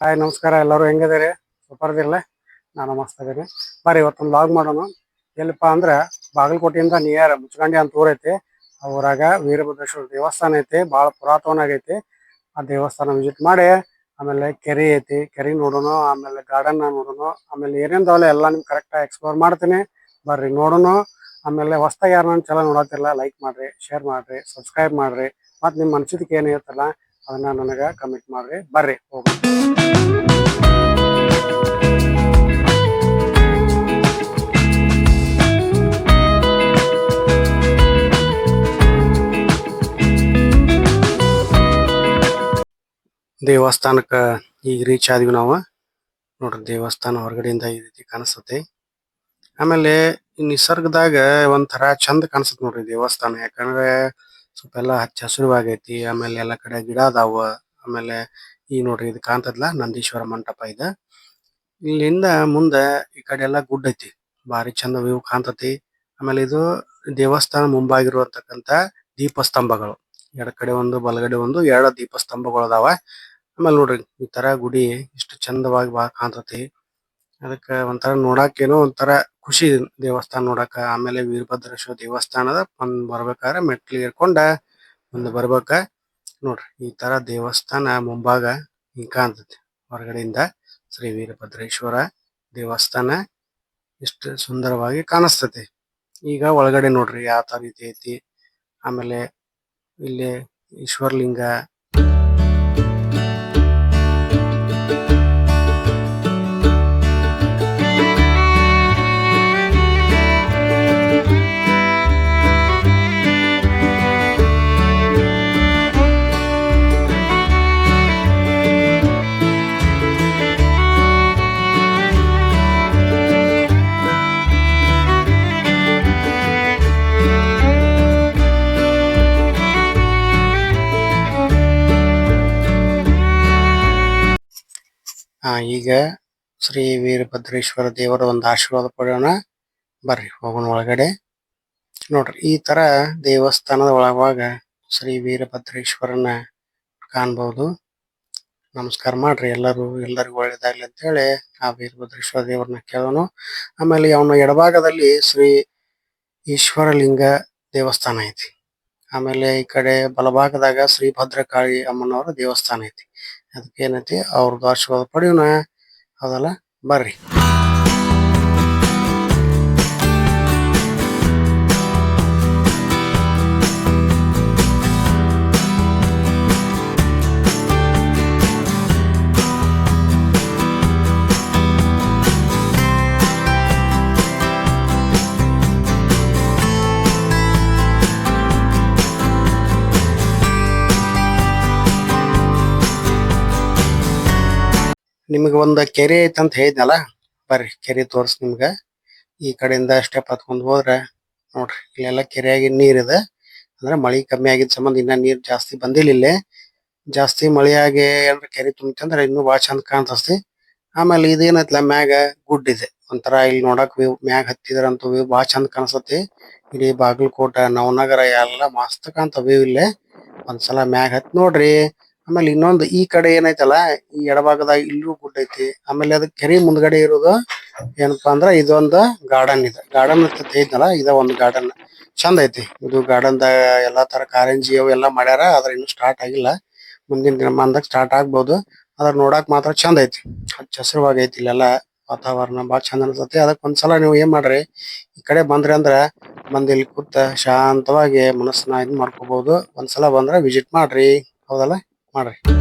Hi ನಮಸ್ಕಾರ, ಎಲ್ಲರೂ ಹೆಂಗಿದ್ದೀರಿ? Super ಇದಿರಲ್ಲ. ನಾನು ಮಸ್ತ್ ಇದೀನಿ. ಬರ್ರಿ ಇವತ್ತೊಂದು ಲಾಗ್ ಮಾಡೋಣ. ಎಲ್ಲಿಪ್ಪ ಅಂದ್ರೆ ಬಾಗಲಕೋಟೆಯಿಂದ ನಿಯರ್ ಮುಚ್ಚಗಂಡಿ ಅಂತ ಊರ್ ಐತಿ. ಆ ಊರಾಗ ವೀರಭದ್ರೇಶ್ವರ ದೇವಸ್ಥಾನ ಐತಿ, ಭಾಳ ಪುರಾತನ ಆಗೈತಿ. ಆ ದೇವಸ್ಥಾನ ವಿಸಿಟ್ ಮಾಡಿ ಆಮೇಲೆ ಕೆರೆ ಐತಿ, ಕೆರೆ ನೋಡೋಣ, ಆಮೇಲೆ ಗಾರ್ಡನ್ ನೋಡೋಣ, ಆಮೇಲೆ ಏನೇನ್ದಾವಲ್ಲ ಎಲ್ಲ ನಿಮ್ಗೆ ಕರೆಕ್ಟಾಗಿ ಎಕ್ಸ್ಪ್ಲೋರ್ ಮಾಡ್ತೀನಿ. ಬರ್ರಿ ನೋಡೋಣ. ಆಮೇಲೆ ಹೊಸ್ದಾಗಿ ಯಾರು ನನ್ನ ಚಾನಲ್ ನೋಡತ್ತಿಲ್ಲ, ಲೈಕ್ ಮಾಡ್ರಿ, ಶೇರ್ ಮಾಡ್ರಿ, ಸಬ್ಸ್ಕ್ರೈಬ್ ಮಾಡ್ರಿ. ಮತ್ತು ನಿಮ್ಮ ಅನಿಸಿಕೆ ಏನು ಇರುತ್ತಲ್ಲ ಅದನ್ನ ನನಗೆ ಕಮೆಂಟ್ ಮಾಡ್ರಿ. ಬರ್ರಿ ಹೋಗೋಣ. ದೇವಸ್ಥಾನಕ್ಕೆ ಈಗ ರೀಚ್ ಆದ್ವಿ ನಾವು. ನೋಡ್ರಿ ದೇವಸ್ಥಾನ ಹೊರಗಡೆಯಿಂದ ಈ ರೀತಿ ಕಾಣಿಸ್ತತಿ. ಆಮೇಲೆ ಈ ನಿಸರ್ಗದಾಗ ಒಂಥರ ಚಂದ ಕಾಣಿಸ್ತದೆ ನೋಡ್ರಿ ದೇವಸ್ಥಾನ. ಯಾಕಂದ್ರೆ ಸ್ವಲ್ಪ ಎಲ್ಲ ಹಚ್ಚ ಹಸಿರುವಾಗೈತಿ. ಆಮೇಲೆ ಎಲ್ಲ ಕಡೆ ಗಿಡ ಅದಾವ. ಆಮೇಲೆ ಈಗ ನೋಡ್ರಿ ಇದು ಕಾಣ್ತದ್ಲ ನಂದೀಶ್ವರ ಮಂಟಪ ಇದೆ. ಇಲ್ಲಿಂದ ಮುಂದೆ ಈ ಕಡೆ ಎಲ್ಲ ಗುಡ್ಡ ಐತಿ, ಭಾರಿ ಚಂದ ವ್ಯೂ ಕಾಣ್ತತಿ. ಆಮೇಲೆ ಇದು ದೇವಸ್ಥಾನ ಮುಂಭಾಗಿರುವಂತಕ್ಕಂತ ದೀಪಸ್ತಂಭಗಳು, ಎಡ ಕಡೆ ಒಂದು ಬಲಗಡೆ ಒಂದು ಎರಡು ದೀಪಸ್ತಂಭಗಳು ಅದಾವ. ಆಮೇಲೆ ನೋಡ್ರಿ ಈ ತರ ಗುಡಿ ಇಷ್ಟು ಚಂದವಾಗಿ ಬಾ ಕಾಣ್ತತಿ. ಅದಕ್ಕೆ ಒಂಥರ ನೋಡಾಕ ಏನೋ ಒಂಥರ ಖುಷಿ ದೇವಸ್ಥಾನ ನೋಡಾಕ. ಆಮೇಲೆ ವೀರಭದ್ರೇಶ್ವರ ದೇವಸ್ಥಾನದ ಬರ್ಬೇಕಾದ್ರೆ ಮೆಟ್ಲು ಏರ್ಕೊಂಡ ಮುಂದೆ ಬರ್ಬೇಕ. ನೋಡ್ರಿ ಈ ತರ ದೇವಸ್ಥಾನ ಮುಂಭಾಗ ಹಿಂಗ್ ಕಾಣ್ತತಿ. ಹೊರಗಡೆಯಿಂದ ಶ್ರೀ ವೀರಭದ್ರೇಶ್ವರ ದೇವಸ್ಥಾನ ಇಷ್ಟು ಸುಂದರವಾಗಿ ಕಾಣಿಸ್ತತಿ. ಈಗ ಒಳಗಡೆ ನೋಡ್ರಿ ಯಾವ ತರ ರೀತಿ ಐತಿ. ಆಮೇಲೆ ಇಲ್ಲಿ ಈಶ್ವರಲಿಂಗ, ಈಗ ಶ್ರೀ ವೀರಭದ್ರೇಶ್ವರ ದೇವರ ಒಂದು ಆಶೀರ್ವಾದ ಪಡೆಯೋಣ. ಬರ್ರಿ ಹೋಗೋಣ ಒಳಗಡೆ. ನೋಡ್ರಿ ಈ ತರ ದೇವಸ್ಥಾನದ ಒಳಗ ಶ್ರೀ ವೀರಭದ್ರೇಶ್ವರನ ಕಾಣ್ಬಹುದು. ನಮಸ್ಕಾರ ಮಾಡ್ರಿ ಎಲ್ಲರೂ, ಎಲ್ಲರಿಗೂ ಒಳ್ಳೇದಾಗ್ಲಿ ಅಂತ ಹೇಳಿ ಆ ವೀರಭದ್ರೇಶ್ವರ ದೇವರನ್ನ ಕೇಳೋಣ. ಆಮೇಲೆ ಅವನ ಎಡಭಾಗದಲ್ಲಿ ಶ್ರೀ ಈಶ್ವರಲಿಂಗ ದೇವಸ್ಥಾನ ಐತಿ. ಆಮೇಲೆ ಈ ಕಡೆ ಬಲಭಾಗದಾಗ ಶ್ರೀ ಭದ್ರಕಾಳಿ ಅಮ್ಮನವರ ದೇವಸ್ಥಾನ ಐತಿ. ಅದಕ್ಕೆ ಏನೈತಿ ಅವ್ರದ್ದು ಆಶೀರ್ವಾದ ಪಡೆಯೋಣ. ಹೌದಲ್ಲ, ಬರ್ರಿ. ನಿಮ್ಗೆ ಒಂದು ಕೆರೆ ಐತೆ ಅಂತ ಹೇಳಿದ್ನಲ್ಲ, ಬರ್ರಿ ಕೆರೆ ತೋರ್ಸ್ ನಿಮ್ಗ. ಈ ಕಡೆಯಿಂದ ಸ್ಟೆಪ್ ಹತ್ಕೊಂಡ್ ಹೋದ್ರೆ ನೋಡ್ರಿ ಇಲ್ಲೆಲ್ಲ ಕೆರೆಯಾಗಿ ನೀರಿದೆ. ಅಂದ್ರೆ ಮಳಿ ಕಮ್ಮಿ ಆಗಿದ್ ಸಂಬಂಧ ಇನ್ನ ನೀರ್ ಜಾಸ್ತಿ ಬಂದಿಲ್ಲ ಇಲ್ಲೇ. ಜಾಸ್ತಿ ಮಳೆಯಾಗಿ ಏನ್ರ ಕೆರೆ ತುಂಬಿತಂದ್ರ ಇನ್ನೂ ಬಾಳ ಚಂದ ಕಾಣ್ತತಿ. ಆಮೇಲೆ ಇದೇನೈತ್ಲ ಮ್ಯಾಗ ಗುಡ್ಡ ಇದೆ. ಒಂಥರ ಇಲ್ಲಿ ನೋಡಕ್ ವ್ಯೂ ಮ್ಯಾಗ ಹತ್ತಿದ್ರಂತೂ ವ್ಯೂ ಬಾಳ ಚಂದ ಕಾಣಿಸ್ತತಿ. ಇಡೀ ಬಾಗಲಕೋಟ ನವನಗರ ಎಲ್ಲ ಮಸ್ತ್ ಕಾಣ್ತಾವ ವ್ಯೂ ಇಲ್ಲೇ. ಒಂದ್ಸಲ ಮ್ಯಾಗ ಹತ್ತಿ ನೋಡ್ರಿ. ಆಮೇಲೆ ಇನ್ನೊಂದು ಈ ಕಡೆ ಏನೈತಲ್ಲ, ಈ ಎಡಭಾಗದಾಗ ಇಲ್ಲೂ ಗುಡ್ಡ ಐತಿ. ಆಮೇಲೆ ಅದ್ ಕೆರೆ ಮುಂದ್ಗಡೆ ಇರೋದು ಏನಪ್ಪಾ ಅಂದ್ರ ಇದೊಂದು ಗಾರ್ಡನ್ ಇದೆ. ಗಾರ್ಡನ್ ಅಂತ ಐತಲ್ಲ, ಇದ ಒಂದು ಗಾರ್ಡನ್ ಚಂದ ಐತಿ. ಇದು ಗಾರ್ಡನ್ದಾಗ ಎಲ್ಲಾ ತರ ಕಾರಂಜಿ ಅವು ಎಲ್ಲಾ ಮಾಡ್ಯಾರ. ಆದ್ರೆ ಇನ್ನು ಸ್ಟಾರ್ಟ್ ಆಗಿಲ್ಲ. ಮುಂದಿನ ದಿನಮಾನದಾಗ ಸ್ಟಾರ್ಟ್ ಆಗ್ಬಹುದು. ಅದ್ರ ನೋಡಾಕ್ ಮಾತ್ರ ಚಂದ ಐತಿ. ಹಚ್ಚ ಹಸಿರುವಾಗೈತಿ ಇಲ್ಲೆಲ್ಲಾ. ವಾತಾವರಣ ಬಾಳ ಚಂದ ಅನ್ಸತಿ. ಅದಕ್ ಒಂದ್ಸಲ ನೀವು ಏನ್ ಮಾಡ್ರಿ, ಈ ಕಡೆ ಬಂದ್ರಿ ಅಂದ್ರ ಬಂದ್ ಇಲ್ಲಿ ಕೂತ ಶಾಂತವಾಗಿ ಮನಸ್ಸನ್ನ ಇದ್ ಮಾಡ್ಕೋಬಹುದು. ಒಂದ್ಸಲ ಬಂದ್ರ ವಿಸಿಟ್ ಮಾಡ್ರಿ. ಹೌದಲ್ಲ, ಮಾಡ್ರಿ.